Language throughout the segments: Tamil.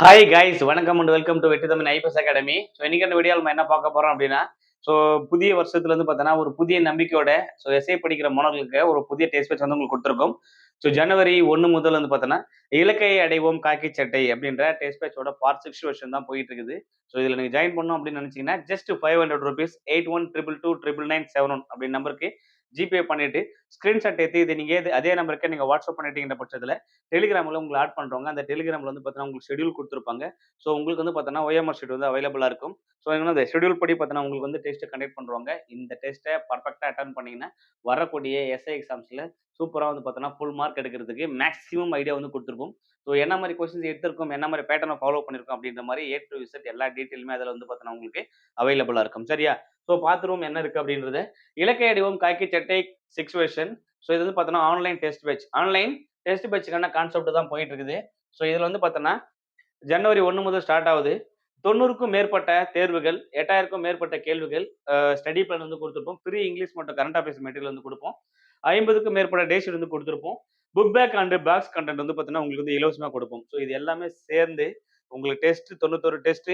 ஹாய் கைஸ் வணக்கம் அண்ட் வெல்கம் டு வெற்றி தமிழ் ஐபிஎஸ் அகாடமி. ஸோ இன்னைக்கு இந்த வீடியோவில் நம்ம என்ன பார்க்க போறோம் அப்படின்னா, ஸோ புதிய வருஷத்துல வந்து பார்த்தோன்னா ஒரு புதிய நம்பிக்கையோட எஸ்ஏ படிக்கிற மாணவர்களுக்கு ஒரு புதிய டெஸ்ட் பேட்ச் வந்து உங்களுக்கு கொடுத்துருக்கோம். ஸோ ஜனவரி 1 முதல் வந்து பார்த்தோன்னா இலக்கை அடைவோம் காக்கி சட்டை அப்படின்ற டெஸ்ட் பேட்சோட பார்ட் 6 வெர்ஷன் தான் போயிட்டு இருக்குது. ஸோ இதில் நீங்கள் ஜாயின் பண்ணணும் அப்படின்னு நினைச்சீங்கன்னா ஜஸ்ட் ₹500 81222971 அப்படின்னு நம்பருக்கு ஜிபே பண்ணிட்டு ஸ்கிரீன்ஷாட் எடுத்து இது நீங்க அதே நம்பருக்கு நீங்க வாட்ஸ்அப் பண்ணிட்டீங்க பட்சத்தில் டெலிகிராமில் உங்களை ஆட் பண்ணுறவங்க அந்த டெலிகிராமில் வந்து பார்த்தீங்கன்னா உங்களுக்கு ஷெடியூல் கொடுத்துருப்பாங்க. ஸோ உங்களுக்கு வந்து பார்த்தோன்னா OMR ஷீட் வந்து அவைலபிளாக இருக்கும். ஸோ அந்த ஷெடியூல் படி பார்த்தோன்னா உங்களுக்கு வந்து டெஸ்ட்டை கண்டக்ட் பண்ணுவாங்க. இந்த டெஸ்ட்டை பர்ஃபெக்டாக அட்டன் பண்ணீங்கன்னா வரக்கூடிய எஸ்ஐ எக்ஸாம்ஸில் சூப்பராக வந்து பார்த்தோன்னா ஃபுல் மார்க் எடுக்கிறதுக்கு மேக்ஸிமம் ஐடியா வந்து கொடுத்துருக்கும். ஸோ என்ன மாதிரி கொஸ்டின்ஸ் எடுத்திருக்கோம், என்ன மாதிரி பேட்டர்னை ஃபாலோ பண்ணியிருக்கோம் அப்படின்ற மாதிரி ஏ டு இசட் எல்லா டீட்டெயிலுமே அதில் வந்து பார்த்தோன்னா உங்களுக்கு அவைலபிளாக இருக்கும். சரியா? ஸோ பார்த்துருவோம் என்ன இருக்குது அப்படின்றத. இலக்கை அடிவோம் காக்கி சட்டை 6 வெர்ஷன். ஸோ இது வந்து பார்த்தோன்னா online test batch. Online test பேட்சுக்கான கான்செப்ட் தான் போயிட்டு இருக்குது. ஸோ இதில் வந்து பார்த்தோன்னா ஜனவரி 1 முதல் ஸ்டார்ட் ஆகுது. 90க்கும் மேற்பட்ட தேர்வுகள், 8000க்கும் மேற்பட்ட கேள்விகள், ஸ்டடி பிளான் வந்து கொடுத்துருப்போம். ஃப்ரீ இங்கிலீஷ் மற்றும் கரண்ட் அஃபேர்ஸ் மெட்டீரியல் வந்து கொடுப்போம். 50க்கும் மேற்பட்ட டே ஷீட் வந்து கொடுத்துருப்போம். Book back and box content வந்து பார்த்தீங்கன்னா உங்களுக்கு வந்து இலவசமாக கொடுப்போம். ஸோ இது எல்லாமே சேர்ந்து உங்களுக்கு டெஸ்ட் 91 டெஸ்ட்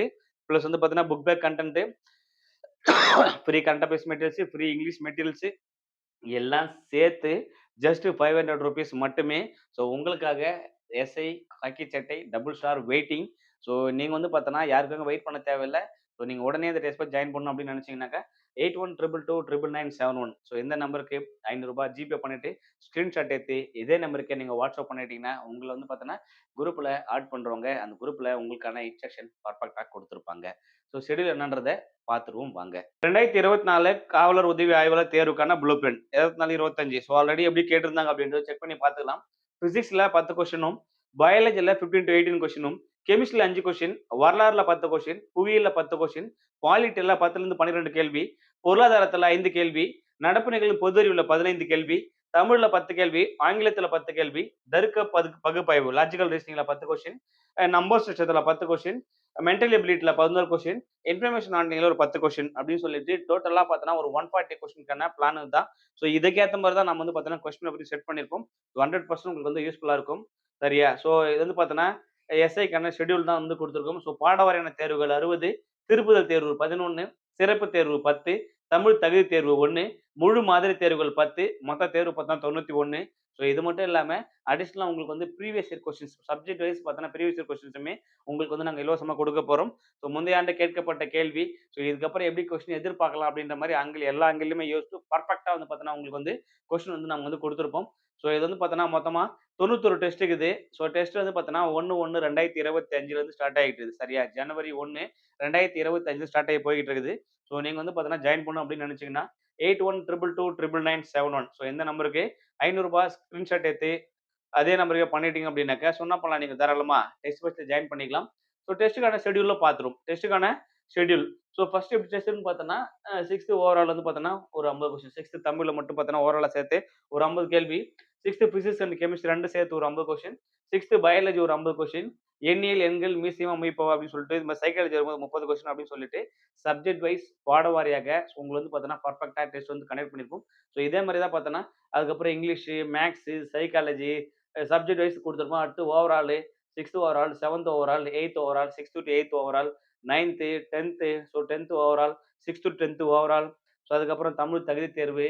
ப்ளஸ் வந்து பார்த்தீங்கன்னா book back content, free current affairs materials, free English materials எல்லாம் சேர்த்து ஜஸ்ட் ₹500 மட்டுமே. ஸோ உங்களுக்காக எஸ்ஐ காக்கி சட்டை டபுள் ஸ்டார் வெயிட்டிங். ஸோ நீங்கள் வந்து பார்த்தோன்னா யாருக்காக வெயிட் பண்ண தேவையில்லை. ஸோ நீங்கள் உடனே இந்த டெஸ்ட் பேட்ச் ஜாயின் பண்ணணும் அப்படின்னு நினச்சிங்கனாக்கா 81222991. ஸோ இந்த நம்பருக்கு ₹500 ஜிபே பண்ணிவிட்டு ஸ்க்ரீன்ஷாட் எடுத்து இதே நம்பருக்கு நீங்கள் வாட்ஸ்அப் பண்ணிட்டீங்கன்னா உங்களை வந்து பார்த்தோன்னா குரூப்பில் ஆட் பண்ணுறவங்க அந்த குரூப்பில் உங்களுக்கான இன்ஸ்ட்ரக்ஷன் பர்ஃபெக்டாக கொடுத்துருப்பாங்க. ஸோ ஷெடியூல் என்னன்றதை பார்த்துருவோம் வாங்க. 2024 காவலர் உதவி ஆய்வாளர் தேர்வுக்கான ப்ளூ பிரிண்ட் 24-25. ஸோ ஆல்ரெடி எப்படி கேட்டிருந்தாங்க அப்படின்றத செக் பண்ணி பார்த்துக்கலாம். பிசிக்ஸ்ல 10 கொஸ்டினும், பயாலஜில 15 to 18 கொஸ்டினும், கெமிஸ்ட்ரியில் 5 கொஸ்டின், வரலாறுல 10 கொஸ்டின், புவியியல்ல 10 கொஸ்டின், பாலிட்டில 10லிருந்து 12 கேள்வி, பொருளாதாரத்துல 5 கேள்வி, நடப்பு நிகழ்வு பொது அறிவுல 15 கேள்வி, தமிழ்ல 10 கேள்வி, ஆங்கிலத்துல 10 கேள்வி, தருக்க பகுப்பாய்வு லாஜிக்கல் ரீசனிங்ல 10 கொஸ்டின், நம்பர் சிஸ்டத்துல 10 கொஸ்டின், மென்டல் எபிலிட்டில 11 கொஸ்டின், இன்ஃபர்மேஷன் ஹேண்ட்லிங்ல ஒரு 10 கொஸ்டின் அப்படின்னு சொல்லிட்டு டோட்டலா பார்த்தோன்னா ஒரு 140 கொஸ்டின்கான பிளான் தான். ஸோ இதுக்கேற்ற மாதிரி தான் நம்ம வந்து பார்த்தோன்னா கொஸ்டின் பற்றி செட் பண்ணியிருக்கோம். 100% உங்களுக்கு வந்து யூஸ்ஃபுல்லா இருக்கும். சரியா? ஸோ இது வந்து பார்த்தோன்னா எஸ்ஐக்கான ஷெட்யூல் தான் வந்து கொடுத்துருக்கோம். ஸோ பாட வரையான தேர்வுகள் 60, திருப்புதல் தேர்வு 11, சிறப்பு தேர்வு 10, தமிழ் தகுதி தேர்வு 1, முழு மாதிரி தேர்வுகள் 10, மொத்த தேர்வு பார்த்தா 91. ஸோ இது மட்டும் இல்லாம அடிஷனலா உங்களுக்கு வந்து previous year questions subject wise பார்த்தோன்னா ப்ரீவியஸ் இயர் கொஸ்டின்ஸுமே உங்களுக்கு வந்து நாங்கள் இலவசமா கொடுக்க போறோம். ஸோ முந்தைய ஆண்டு கேட்கப்பட்ட கேள்வி, ஸோ இதுக்கப்புறம் எப்படி கொஸ்டின் எதிர்பார்க்கலாம் அப்படின்ற மாதிரி எல்லா ஆங்கிள்லையுமே யோசித்து பர்ஃபெக்டா வந்து பார்த்தோன்னா உங்களுக்கு வந்து கொஸ்டின் வந்து நாங்கள் வந்து கொடுத்துருப்போம். ஸோ இது வந்து பார்த்தோன்னா மொத்தமா 91 டெஸ்ட் இருக்குது. ஸோ டெஸ்ட் வந்து பார்த்தோன்னா 1/1/2025 ஸ்டார்ட் ஆகிட்டு இருக்குது. சரியா? ஜனவரி 1 2025 ஸ்டார்ட் ஆகி போய்கிட்டு இருக்குது. ஸோ நீங்க வந்து பார்த்தோன்னா ஜாயின் பண்ணணும் அப்படின்னு நினைச்சீங்கன்னா 81222991. ஸோ இந்த நம்பருக்கு ₹500 ஸ்கிரீன்ஷாட் எடுத்து அதே நம்பருக்கு பண்ணிட்டீங்க அப்படின்னாக்கா சொன்னா பண்ணலாம், நீங்க தாராளமா டெஸ்ட் பேட்ச்ல ஜாயின் பண்ணிக்கலாம். ஸோ டெஸ்ட்டுக்கான ஷெட்யூல்ல பார்த்துரும். டெஸ்ட்டுக்கான ஷெட்யூல். ஸோ ஃபர்ஸ்ட் எப்படி டெஸ்ட்னு பார்த்தோன்னா 6th ஓவரால் வந்து பார்த்தோன்னா ஒரு 50 கொஸ்டின். 6th தமிழ்ல மட்டும் பார்த்தோன்னா ஓவராலா சேர்த்து ஒரு 50 கேள்வி. 6th பிசிக்ஸ் அண்ட் கெமிஸ்ட்ரி 2 சேர்த்து ஒரு 50 கொஸ்டின். 6th பயாலஜி ஒரு 50 கொஸ்டின். எண்ணியல், எண்கள், மீசியம், அமைப்பவா அப்படின்னு சொல்லிட்டு இந்த மாதிரி சைக்காலஜி வரும்போது 30 கொஸ்டின் அப்படின்னு சொல்லிட்டு சப்ஜெக்ட் வைஸ் பாட வாரியாக உங்களுக்கு வந்து பார்த்தோன்னா பர்ஃபெக்டா டெஸ்ட் வந்து கண்டக்ட் பண்ணியிருக்கும். ஸோ இதே மாதிரி தான் பார்த்தோன்னா அதுக்கப்புறம் English, maths, psychology subject wise கொடுத்துருப்போம். அடுத்து overall 6th overall, 7th overall, 8th overall, 6th to 8th overall, 9th, 10th. So 10th overall, 6th to 10th overall. So அதுக்கப்புறம் தமிழ் தகுதி தேர்வு,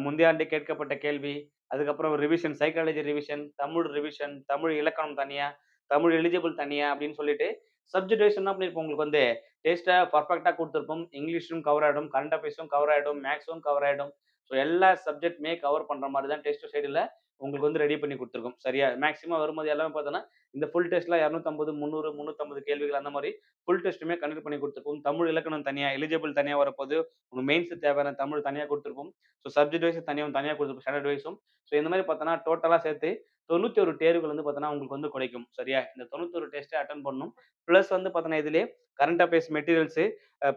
முந்தைய ஆண்டு கேட்கப்பட்ட கேள்வி, அதுக்கப்புறம் revision, psychology revision, Tamil revision, Tamil இலக்கணம் தனியா, தமிழ் எலிஜிபிள் தனியா அப்படின்னு சொல்லிட்டு சப்ஜெக்ட் வைஸ் என்ன பண்ணிருப்போம் உங்களுக்கு வந்து டெஸ்ட்டை பர்ஃபெக்டா கொடுத்துருப்போம். இங்கிலீஷும் கவர் ஆகிடும், கரண்ட் அஃபேர்ஸும் கவர் ஆகிடும், மேக்ஸும் கவர் ஆகிடும். ஸோ எல்லா சப்ஜெக்ட்டுமே கவர் பண்ற மாதிரி தான் டெஸ்ட் சைடில் உங்களுக்கு வந்து ரெடி பண்ணி கொடுத்துருக்கோம். சரியா? மேக்ஸிமம் வரும்போது எல்லாமே பார்த்தோன்னா இந்த ஃபுல் டெஸ்ட்ல 250, 300, 350 கேள்விகள் அந்த மாதிரி ஃபுல் டெஸ்ட்டுமே கண்டக்ட் பண்ணி கொடுத்துருப்போம். தமிழ் இலக்கணம் தனியா, எலிஜிபிள் தனியா வரப்போது, உங்க மெயின்ஸ் தேவையான தமிழ் தனியா கொடுத்துருப்போம். ஸோ சப்ஜெக்ட் வைஸ் தனியா கொடுத்துருப்போம், ஸ்டாண்டர்ட் வைஸும். ஸோ இந்த மாதிரி பார்த்தோன்னா டோட்டலா சேர்த்து 91 தேர்வுகள் வந்து பார்த்தோன்னா உங்களுக்கு வந்து கிடைக்கும். சரியா? இந்த 91 டெஸ்ட்டை அட்டெண்ட் பண்ணணும். ப்ளஸ் வந்து பார்த்தோன்னா இதிலேயே கரண்ட் அஃபேர்ஸ் மெட்டீரியல்ஸ்,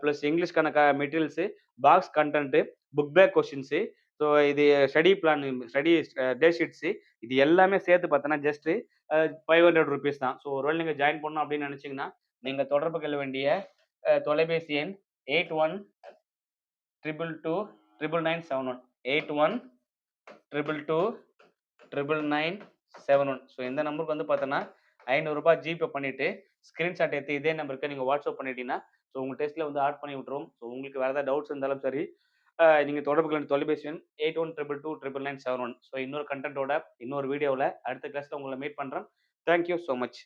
ப்ளஸ் இங்கிலீஷ்க்கான materials, box content, book back questions, so இது study plan, study day sheets இது எல்லாமே சேர்த்து பார்த்தோன்னா ஜஸ்ட் ₹500 தான். ஸோ ஒருவேளை நீங்க ஜாயின் பண்ணணும் அப்படின்னு நினைச்சீங்கன்னா நீங்க தொடர்பு கொள்ள வேண்டிய தொலைபேசி எண் 81222991 81222991. ஸோ இந்த நம்பருக்கு வந்து பார்த்தோன்னா ₹500 ஜிபே பண்ணிட்டு ஸ்க்ரீன்ஷாட் எடுத்து இதே நம்பருக்கு நீங்க வாட்ஸ்அப் பண்ணிட்டீங்கன்னா, ஸோ உங்க டெஸ்ட்ல வந்து ஆட் பண்ணி விட்டுருவோம். ஸோ உங்களுக்கு வேற ஏதாவது டவுட்ஸ் இருந்தாலும் சரி, நீங்க தொடர்பு கொள்ள தொலைபேசி எண் 8122299971. ஸோ இன்னொரு கன்டென்ட்டோட, இன்னொரு வீடியோவுல அடுத்த கிளாஸ்ல உங்கள மீட் பண்றேன். Thank you so much.